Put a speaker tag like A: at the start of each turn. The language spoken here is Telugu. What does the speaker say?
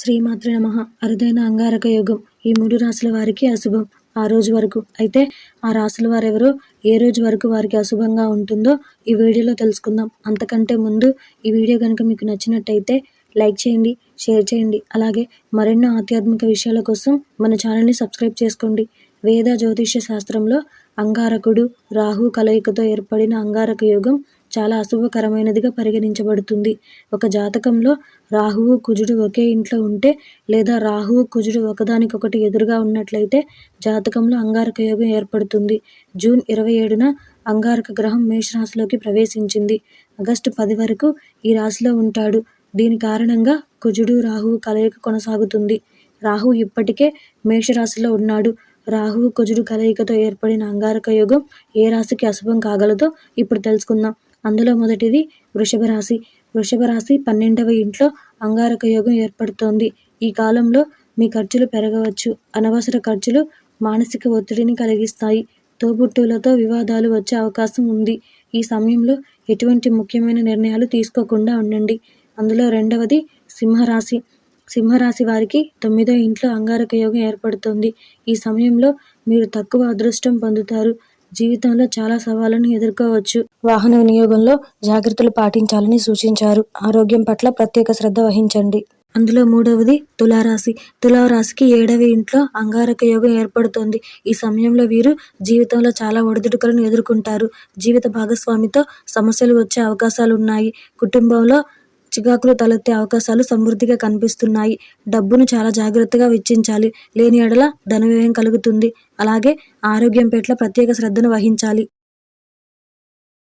A: శ్రీమాత్రే నమః. అరుదైన అంగారక యోగం ఈ 3 రాశుల వారికి అశుభం ఆ రోజు వరకు. అయితే ఆ రాశుల వారెవరో, ఏ రోజు వరకు వారికి అశుభంగా ఉంటుందో ఈ వీడియోలో తెలుసుకుందాం. అంతకంటే ముందు ఈ వీడియో కనుక మీకు నచ్చినట్టయితే లైక్ చేయండి, షేర్ చేయండి. అలాగే మరెన్నో ఆధ్యాత్మిక విషయాల కోసం మన ఛానల్ని సబ్స్క్రైబ్ చేసుకోండి. వేద జ్యోతిష్య శాస్త్రంలో అంగారకుడు, రాహు కలయికతో ఏర్పడిన అంగారక యోగం చాలా అశుభకరమైనదిగా పరిగణించబడుతుంది. ఒక జాతకంలో రాహువు కుజుడు ఒకే ఇంట్లో ఉంటే, లేదా రాహువు కుజుడు ఒకదానికొకటి ఎదురుగా ఉన్నట్లయితే జాతకంలో అంగారక యోగం ఏర్పడుతుంది. జూన్ 27న అంగారక గ్రహం మేషరాశిలోకి ప్రవేశించింది. ఆగస్టు 10 వరకు ఈ రాశిలో ఉంటాడు. దీని కారణంగా కుజుడు రాహువు కలయిక కొనసాగుతుంది. రాహు ఇప్పటికే మేషరాశిలో ఉన్నాడు. రాహువు కుజుడు కలయికతో ఏర్పడిన అంగారక యోగం ఏ రాశికి అశుభం కాగలదో ఇప్పుడు తెలుసుకుందాం. అందులో మొదటిది వృషభ రాశి. వృషభ రాశి 12వ ఇంట్లో అంగారక యోగం ఏర్పడుతోంది. ఈ కాలంలో మీ ఖర్చులు పెరగవచ్చు. అనవసర ఖర్చులు మానసిక ఒత్తిడిని కలిగిస్తాయి. తోబుట్టువులతో వివాదాలు వచ్చే అవకాశం ఉంది. ఈ సమయంలో ఎటువంటి ముఖ్యమైన నిర్ణయాలు తీసుకోకుండా ఉండండి. అందులో రెండవది సింహరాశి. సింహరాశి వారికి 9వ ఇంట్లో అంగారక యోగం ఏర్పడుతోంది. ఈ సమయంలో మీరు తక్కువ అదృష్టం పొందుతారు. జీవితంలో చాలా సవాళ్లను ఎదుర్కోవచ్చు. వాహన వినియోగంలో జాగ్రత్తలు పాటించాలని సూచించారు. ఆరోగ్యం పట్ల ప్రత్యేక శ్రద్ధ వహించండి. అందులో మూడవది తులారాశి. తులారాశికి 7వ ఇంట్లో అంగారక యోగం ఏర్పడుతోంది. ఈ సమయంలో వీరు జీవితంలో చాలా ఒడిదుడుకులను ఎదుర్కొంటారు. జీవిత భాగస్వామితో సమస్యలు వచ్చే అవకాశాలున్నాయి. కుటుంబంలో చికాకులు తలెత్తే అవకాశాలు సమృద్ధిగా కనిపిస్తున్నాయి. డబ్బును చాలా జాగ్రత్తగా వెచ్చించాలి. లేని యెడల ధన వ్యయం కలుగుతుంది. అలాగే ఆరోగ్యం పట్ల ప్రత్యేక శ్రద్ధను వహించాలి.